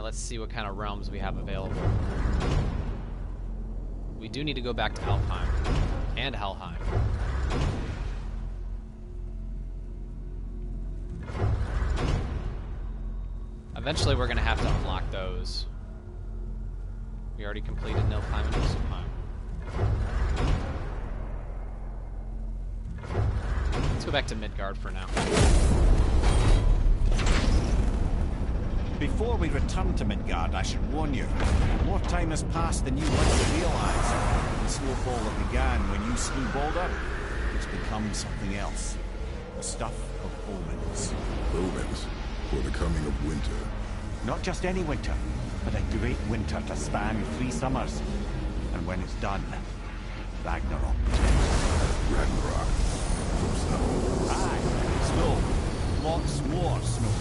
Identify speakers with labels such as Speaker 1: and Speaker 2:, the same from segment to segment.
Speaker 1: let's see what kind of realms we have available. We do need to go back to Alfheim and Helheim. Eventually we're going to have to unlock those. We already completed Nilfheim and Muspelheim. Let's go back to Midgard for now.
Speaker 2: Before we return to Midgard, I should warn you, more time has passed than you want to realize. The snowfall that began when you slew Baldur has become something else. The stuff of omens.
Speaker 3: Omens for the coming of winter.
Speaker 2: Not just any winter, but a great winter to span 3 summers. And when it's done, Ragnarok.
Speaker 3: Ragnarok. From snow.
Speaker 2: Aye, snow. Lots more snow.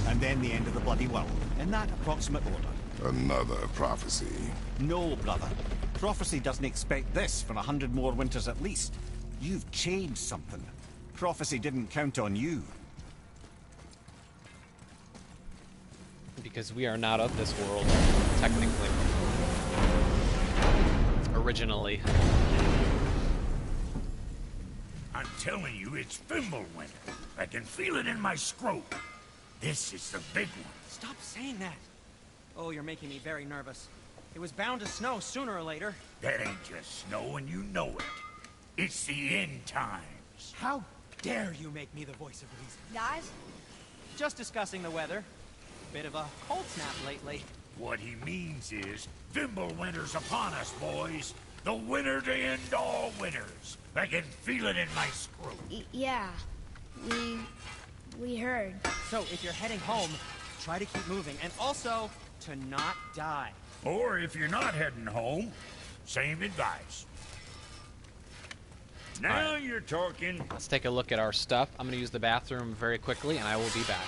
Speaker 2: And then the end of the bloody world, in that approximate order.
Speaker 3: Another prophecy.
Speaker 2: No, brother. Prophecy doesn't expect this for 100 more winters at least. You've changed something. Prophecy didn't count on you.
Speaker 1: Because we are not of this world, technically. Originally.
Speaker 4: I'm telling you, it's Fimbulwinter. I can feel it in my scrotum. This is the big one.
Speaker 5: Stop saying that. Oh, you're making me very nervous. It was bound to snow sooner or later.
Speaker 4: That ain't just snow, and you know it. It's the end times.
Speaker 5: How dare you make me the voice of reason?
Speaker 6: Guys?
Speaker 5: Just discussing the weather. Bit of a cold snap lately.
Speaker 4: What he means is, Fimbulwinter's upon us, boys. The winter to end all winters. I can feel it in my scrotum.
Speaker 6: Yeah. We heard.
Speaker 5: So, if you're heading home, try to keep moving, and also to not die.
Speaker 4: Or if you're not heading home, same advice. Now you're talking.
Speaker 1: Let's take a look at our stuff. I'm going to use the bathroom very quickly, and I will be back.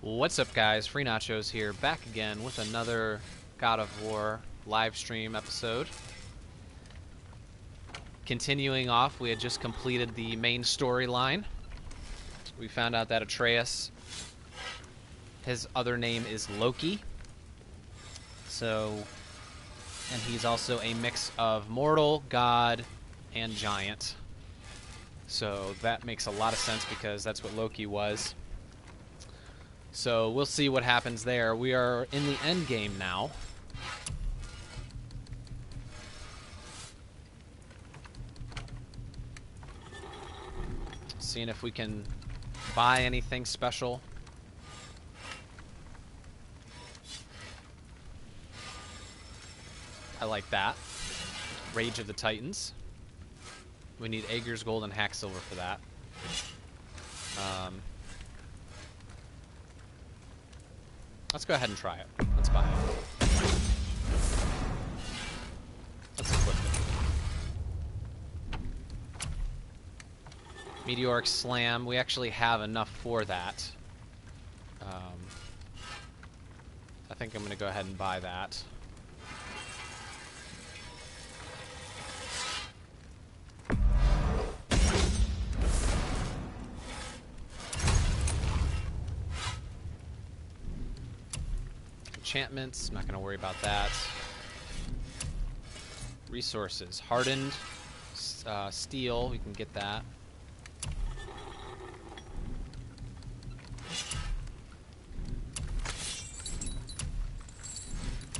Speaker 1: What's up, guys? Free Nachos here, back again with another God of War live stream episode. Continuing off, we had just completed the main storyline. We found out that Atreus, his other name is Loki. So, and he's also a mix of mortal, god, and giant. So that makes a lot of sense because that's what Loki was. So we'll see what happens there. We are in the end game now. Seeing if we can buy anything special. I like that. Rage of the Titans. We need Aegir's Gold and Hacksilver for that. Let's go ahead and try it. Let's buy it. Let's equip it. Meteoric Slam. We actually have enough for that. I think I'm going to go ahead and buy that. Enchantments, I'm not going to worry about that. Resources, hardened steel, we can get that.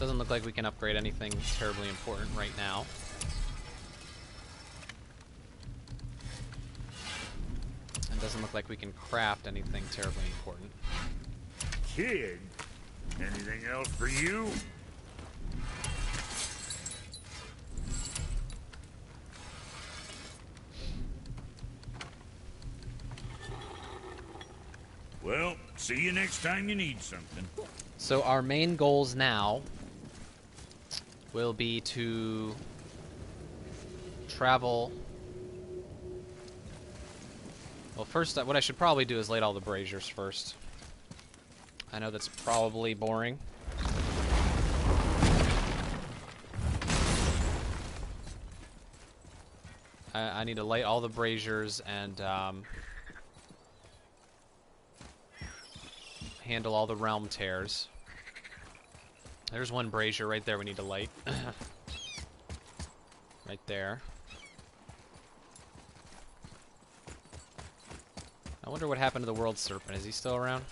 Speaker 1: Doesn't look like we can upgrade anything terribly important right now. And doesn't look like we can craft anything terribly important.
Speaker 4: Kid, anything else for you? Well, see you next time you need something.
Speaker 1: So our main goals now will be to travel. Well, first, what I should probably do is light all the braziers first. I know that's probably boring. I need to light all the braziers and handle all the realm tears. There's one brazier right there we need to light. Right there. I wonder what happened to the world serpent. Is he still around?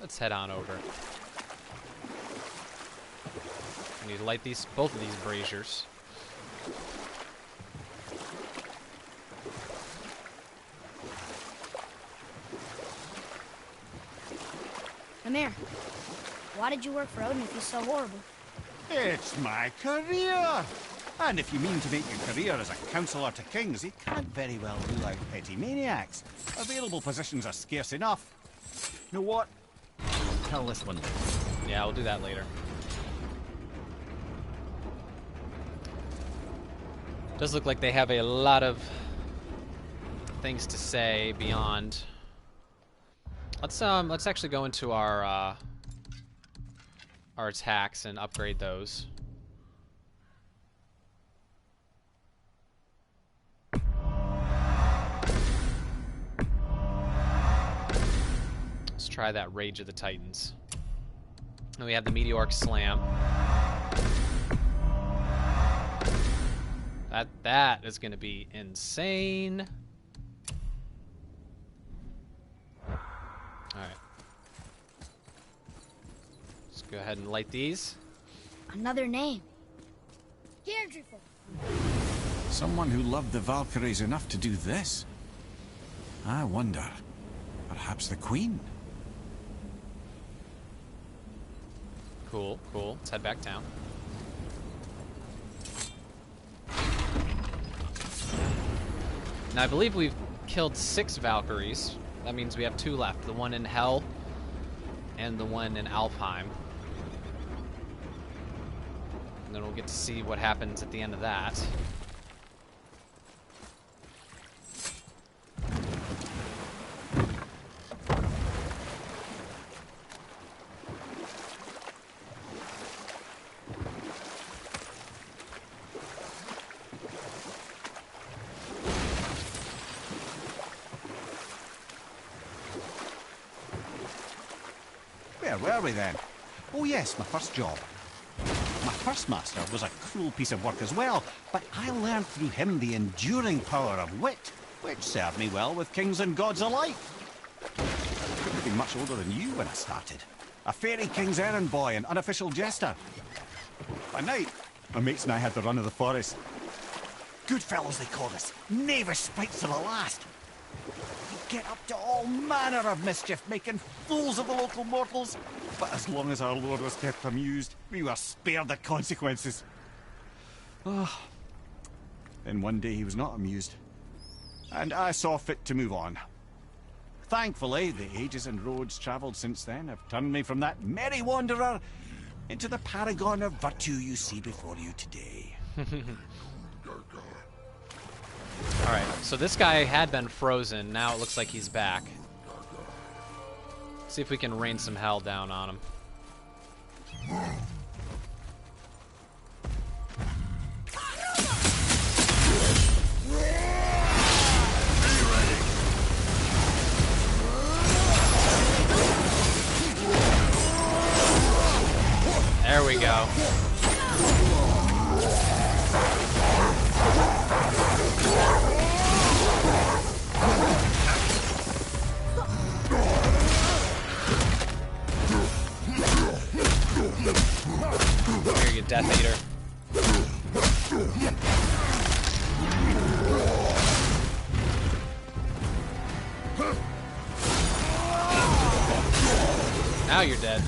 Speaker 1: Let's head on over. I need to light both of these braziers.
Speaker 6: Amir, why did you work for Odin if he's so horrible?
Speaker 2: It's my career! And if you mean to make your career as a counsellor to kings, you can't very well rule out petty maniacs. Available positions are scarce enough. You know what? Tell this one.
Speaker 1: Yeah, we'll do that later. Does look like they have a lot of things to say beyond. Let's actually go into our attacks and upgrade those. Let's try that Rage of the Titans. And we have the Meteoric Slam. That is going to be insane. Alright. Let's go ahead and light these.
Speaker 6: Another name. Deirdreful.
Speaker 2: Someone who loved the Valkyries enough to do this? I wonder. Perhaps the Queen?
Speaker 1: Cool, cool. Let's head back down. Now, I believe we've killed 6 Valkyries. That means we have 2 left. The one in Hell and the one in Alfheim. And then we'll get to see what happens at the end of that.
Speaker 2: Where were we then? Oh yes, my first job. My first master was a cruel piece of work as well, but I learned through him the enduring power of wit, which served me well with kings and gods alike. I couldn't have been much older than you when I started. A fairy king's errand boy and unofficial jester. By night, my mates and I had the run of the forest. Good fellows they called us, knavish sprites to the last. Get up to all manner of mischief, making fools of the local mortals. But as long as our lord was kept amused, we were spared the consequences. Oh. Then one day he was not amused, and I saw fit to move on. Thankfully, the ages and roads travelled since then have turned me from that merry wanderer into the paragon of virtue you see before you today.
Speaker 1: Alright, so this guy had been frozen. Now it looks like he's back. See if we can rain some hell down on him. There we go. Now you're dead.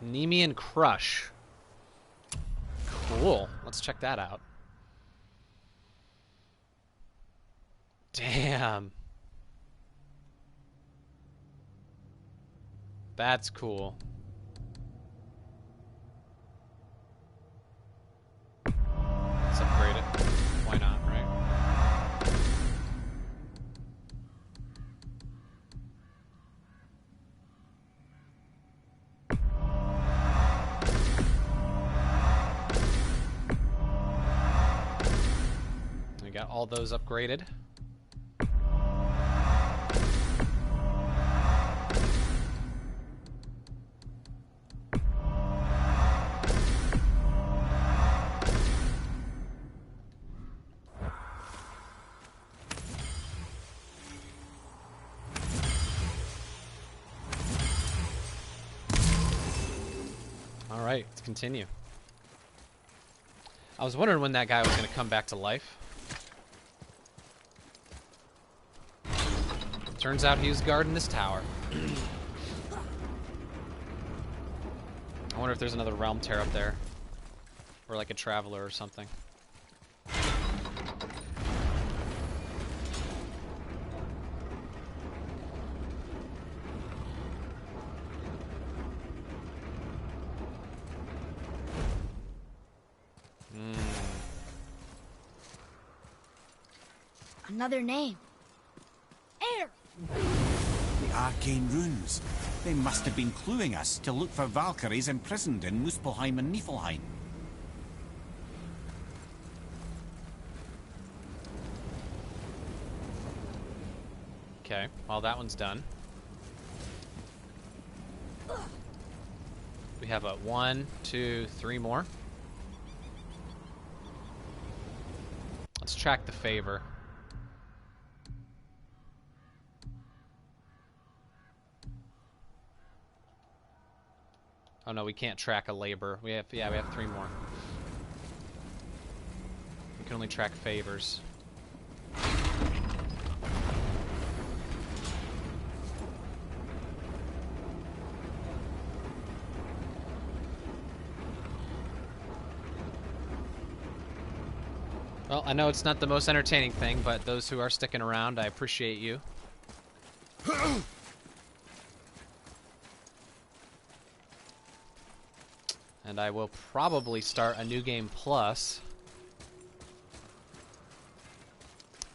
Speaker 1: Nemean Crush. Cool. Let's check that out. Damn. That's cool. Let's upgrade it. Why not, right? We got all those upgraded. Alright, let's continue. I was wondering when that guy was going to come back to life. Turns out he was guarding this tower. I wonder if there's another realm tear up there. Or like a traveler or something.
Speaker 6: Another name. Air!
Speaker 2: The arcane runes. They must have been cluing us to look for Valkyries imprisoned in Muspelheim and Niflheim.
Speaker 1: Okay, well that one's done. We have a 1, 2, 3 more. Let's track the favor. Oh no, we can't track a labor. We have 3 more. We can only track favors. Well, I know it's not the most entertaining thing, but those who are sticking around, I appreciate you. And I will probably start a new game plus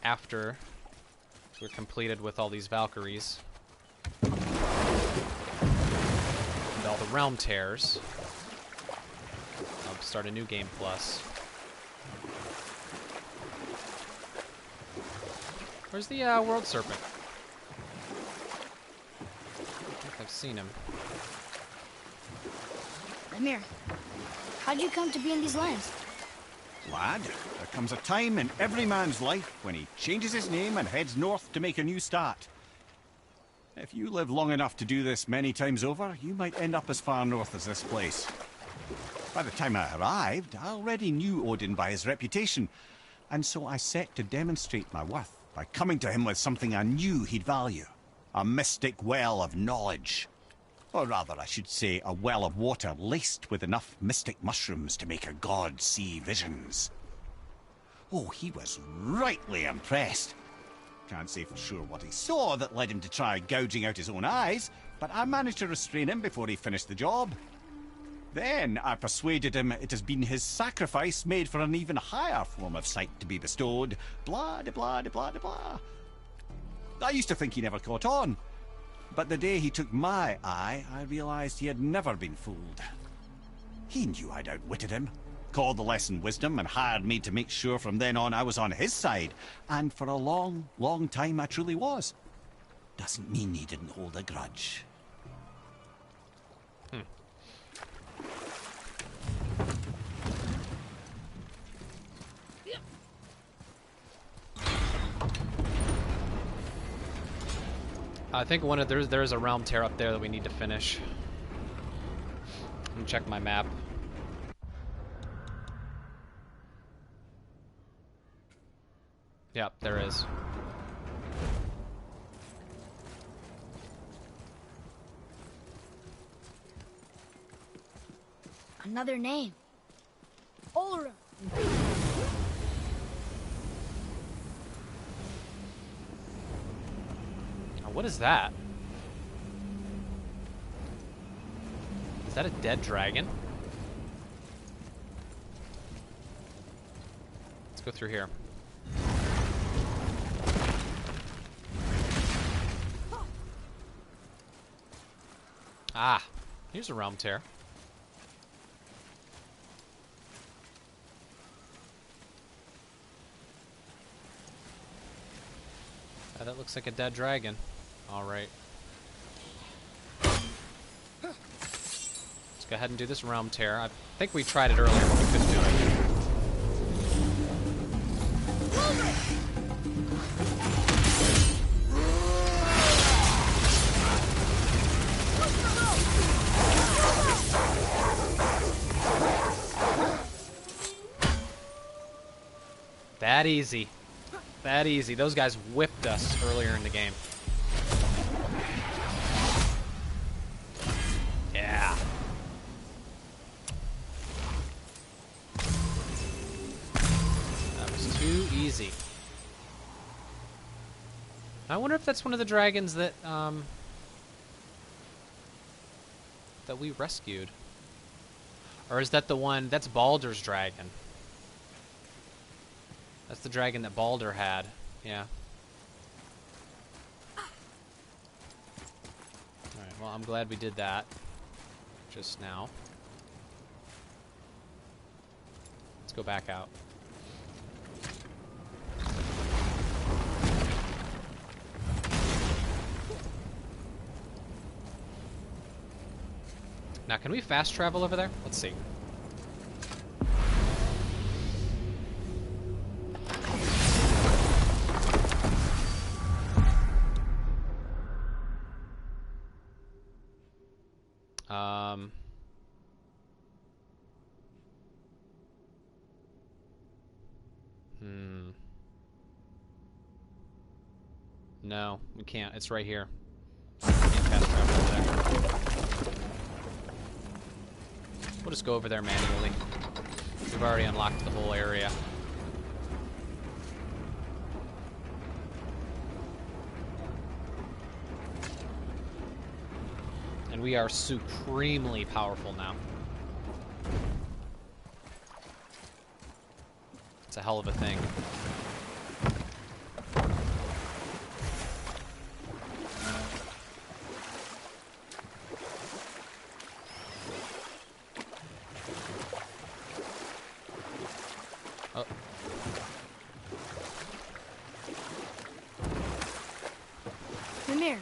Speaker 1: after we're completed with all these Valkyries and all the realm tears. I'll start a new game plus. Where's the World Serpent? I think I've seen him.
Speaker 6: Lemire, how'd you come to be in these lands?
Speaker 2: Lad, there comes a time in every man's life when he changes his name and heads north to make a new start. If you live long enough to do this many times over, you might end up as far north as this place. By the time I arrived, I already knew Odin by his reputation, and so I set to demonstrate my worth by coming to him with something I knew he'd value. A mystic well of knowledge. Or rather, I should say, a well of water laced with enough mystic mushrooms to make a god see visions. Oh, he was rightly impressed. Can't say for sure what he saw that led him to try gouging out his own eyes, but I managed to restrain him before he finished the job. Then I persuaded him it has been his sacrifice made for an even higher form of sight to be bestowed. Blah, de blah, de blah, de blah. I used to think he never caught on. But the day he took my eye, I realized he had never been fooled. He knew I'd outwitted him, called the lesson wisdom, and hired me to make sure from then on I was on his side. And for a long, long time I truly was. Doesn't mean he didn't hold a grudge.
Speaker 1: I think one of there's a realm tear up there that we need to finish. Let me check my map. Yep, there is.
Speaker 6: Another name. Olra.
Speaker 1: Now, what is that? Is that a dead dragon? Let's go through here. Ah, here's a realm tear. That looks like a dead dragon. All right. Let's go ahead and do this realm tear. I think we tried it earlier, but we couldn't do it. That easy. That easy. Those guys whipped us earlier in the game. Yeah. That was too easy. I wonder if that's one of the dragons that that we rescued. Or is that the one that's Baldur's dragon? That's the dragon that Baldur had. Yeah. Alright, well, I'm glad we did that just now. Let's go back out. Now, can we fast travel over there? Let's see. No, we can't. It's right here. We can't fast travel over there. We'll just go over there manually. We've already unlocked the whole area. And we are supremely powerful now. It's a hell of a thing. Oh.
Speaker 6: Mimir,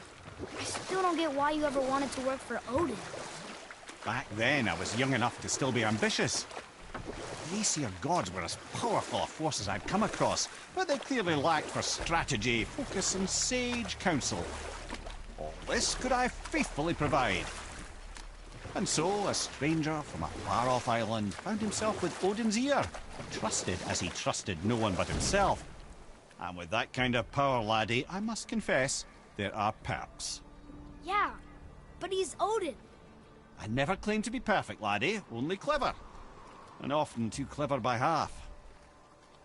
Speaker 6: I still don't get why you ever wanted to work for Odin.
Speaker 2: Back then, I was young enough to still be ambitious. The Aesir gods were as powerful a force as I'd come across, but they clearly lacked for strategy, focus, and sage counsel. All this could I faithfully provide. And so, a stranger from a far-off island found himself with Odin's ear, trusted as he trusted no one but himself. And with that kind of power, laddie, I must confess, there are perks.
Speaker 6: Yeah, but he's Odin.
Speaker 2: I never claimed to be perfect, laddie, only clever. And often too clever by half.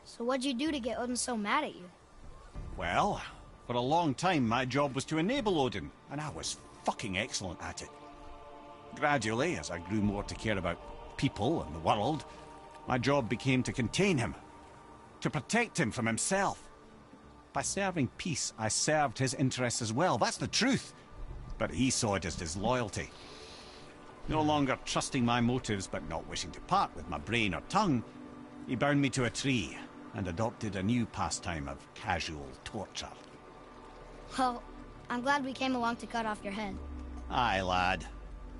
Speaker 6: So what'd you do to get Odin so mad at you?
Speaker 2: Well, for a long time my job was to enable Odin, and I was fucking excellent at it. Gradually, as I grew more to care about people and the world, my job became to contain him, to protect him from himself. By serving peace, I served his interests as well, that's the truth. But he saw it as disloyalty. No longer trusting my motives, but not wishing to part with my brain or tongue, he bound me to a tree and adopted a new pastime of casual torture.
Speaker 6: Well, I'm glad we came along to cut off your head.
Speaker 2: Aye, lad.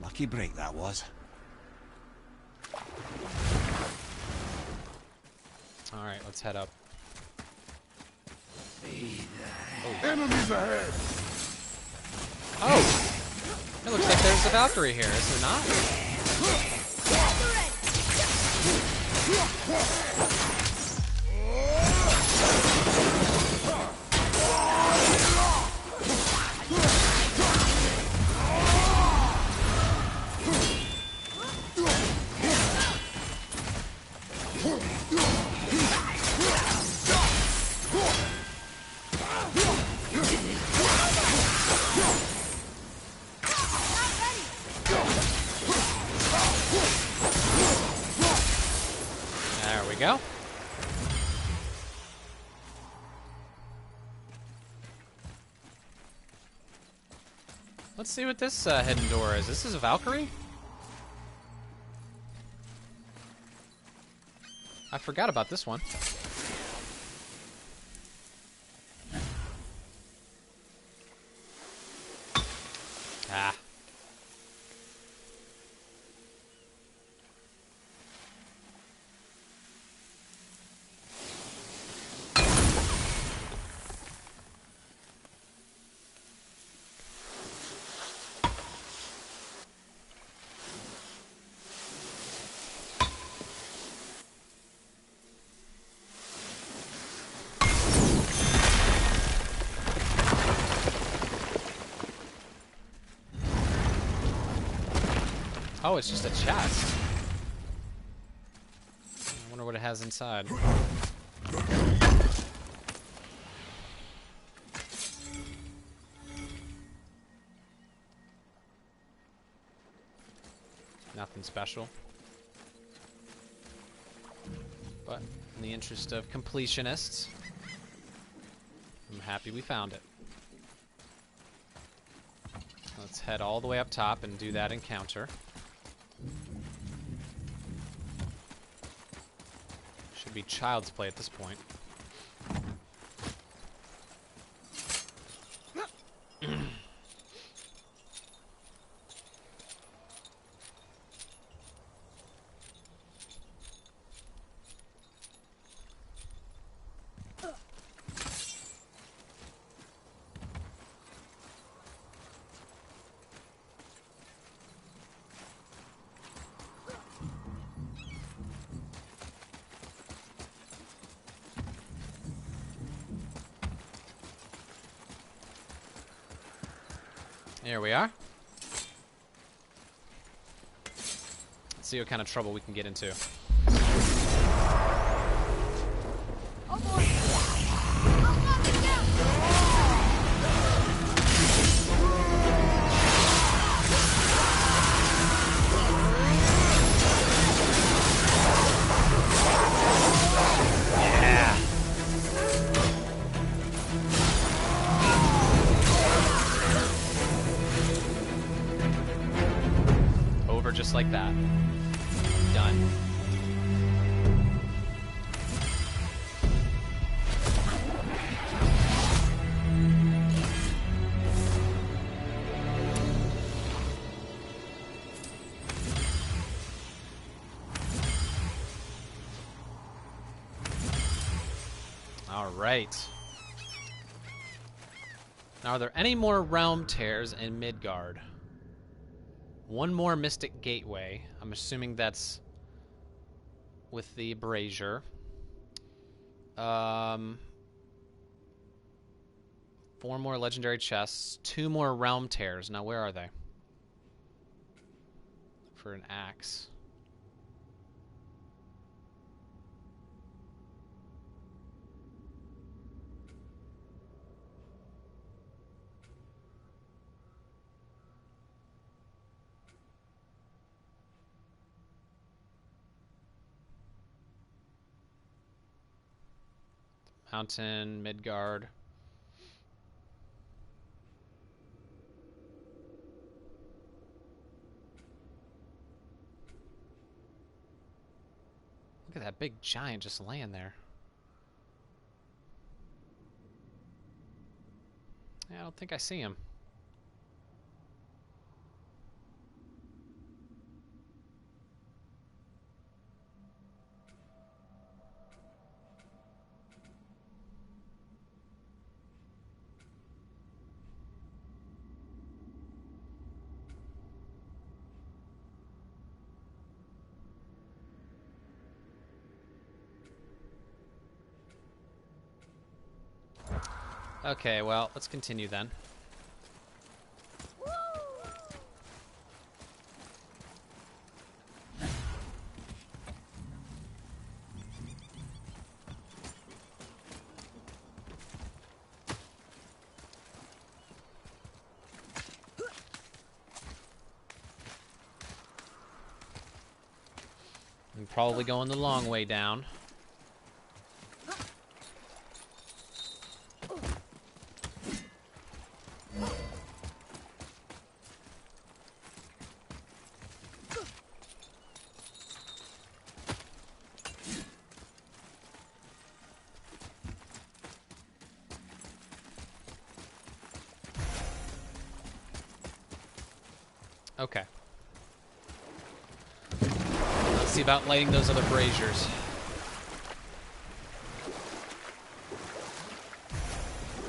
Speaker 2: Lucky break that was.
Speaker 1: Alright, let's head up.
Speaker 3: Enemies ahead!
Speaker 1: Oh! It looks like there's a Valkyrie here, is there not? There we go. Let's see what this hidden door is. This is a Valkyrie? I forgot about this one. Ah. Oh, it's just a chest. I wonder what it has inside. Nothing special. But in the interest of completionists, I'm happy we found it. Let's head all the way up top and do that encounter. Should be child's play at this point. Here we are. Let's see what kind of trouble we can get into.
Speaker 6: Oh boy! Oh, no, get
Speaker 1: Yeah. Over just like that. Done. All right. Now, are there any more realm tears in Midgard? One more Mystic Gateway. I'm assuming that's with the brazier. 4 more legendary chests. 2 more realm tears. Now, where are they? For an axe. Mountain, Midgard. Look at that big giant just laying there. Yeah, I don't think I see him. Okay, well, let's continue then. I'm probably going the long way down. Okay. Let's see about lighting those other braziers.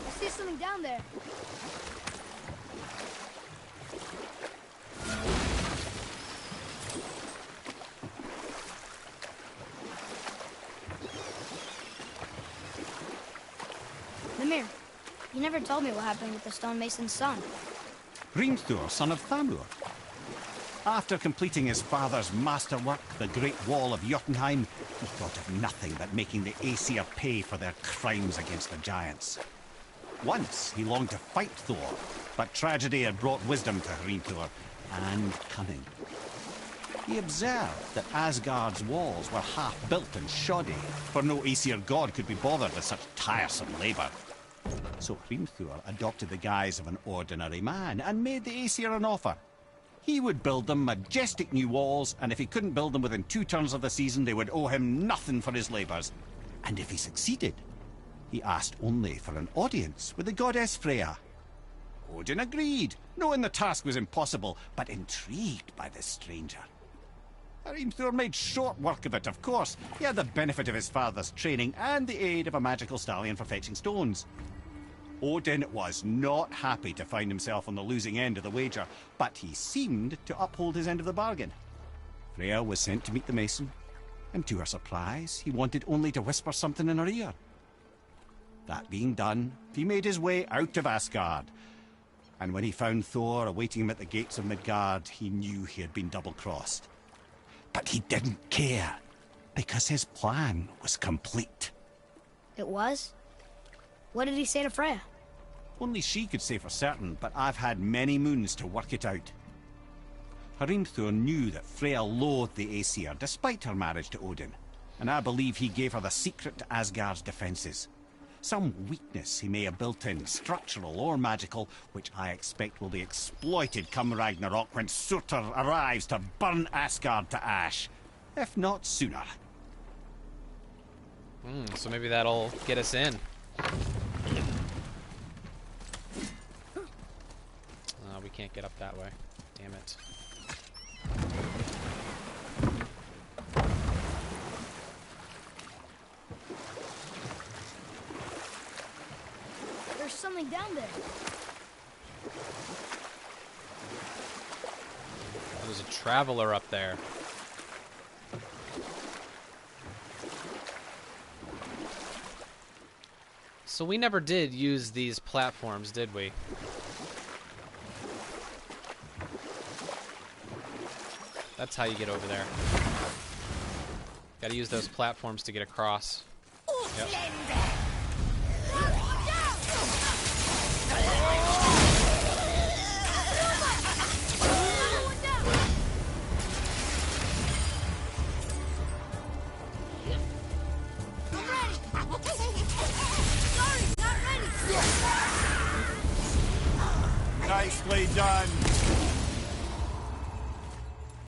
Speaker 6: I see something down there. Lemire, you never told me what happened with the stonemason's son.
Speaker 2: Hrimthur, son of Thamur. After completing his father's masterwork, the Great Wall of Jotunheim, he thought of nothing but making the Aesir pay for their crimes against the giants. Once he longed to fight Thor, but tragedy had brought wisdom to Hrimthur, and cunning. He observed that Asgard's walls were half-built and shoddy, for no Aesir god could be bothered with such tiresome labour. So Hrimthur adopted the guise of an ordinary man and made the Aesir an offer. He would build them majestic new walls, and if he couldn't build them within 2 turns of the season, they would owe him nothing for his labours. And if he succeeded, he asked only for an audience with the goddess Freya. Odin agreed, knowing the task was impossible, but intrigued by this stranger. Hrimthur made short work of it, of course. He had the benefit of his father's training and the aid of a magical stallion for fetching stones. Odin was not happy to find himself on the losing end of the wager, but he seemed to uphold his end of the bargain. Freya was sent to meet the mason, and to her surprise, he wanted only to whisper something in her ear. That being done, he made his way out of Asgard, and when he found Thor awaiting him at the gates of Midgard, he knew he had been double-crossed. But he didn't care, because his plan was complete.
Speaker 6: It was? What did he say to Freya?
Speaker 2: Only she could say for certain, but I've had many moons to work it out. Hrimthur knew that Freya loathed the Aesir, despite her marriage to Odin, and I believe he gave her the secret to Asgard's defences. Some weakness he may have built in, structural or magical, which I expect will be exploited come Ragnarok when Surtur arrives to burn Asgard to ash. If not sooner.
Speaker 1: So maybe that'll get us in. We can't get up that way. Damn it.
Speaker 6: There's something down there.
Speaker 1: There's a traveler up there. So we never did use these platforms, did we? That's how you get over there. Gotta use those platforms to get across. Yep.
Speaker 2: Nicely done.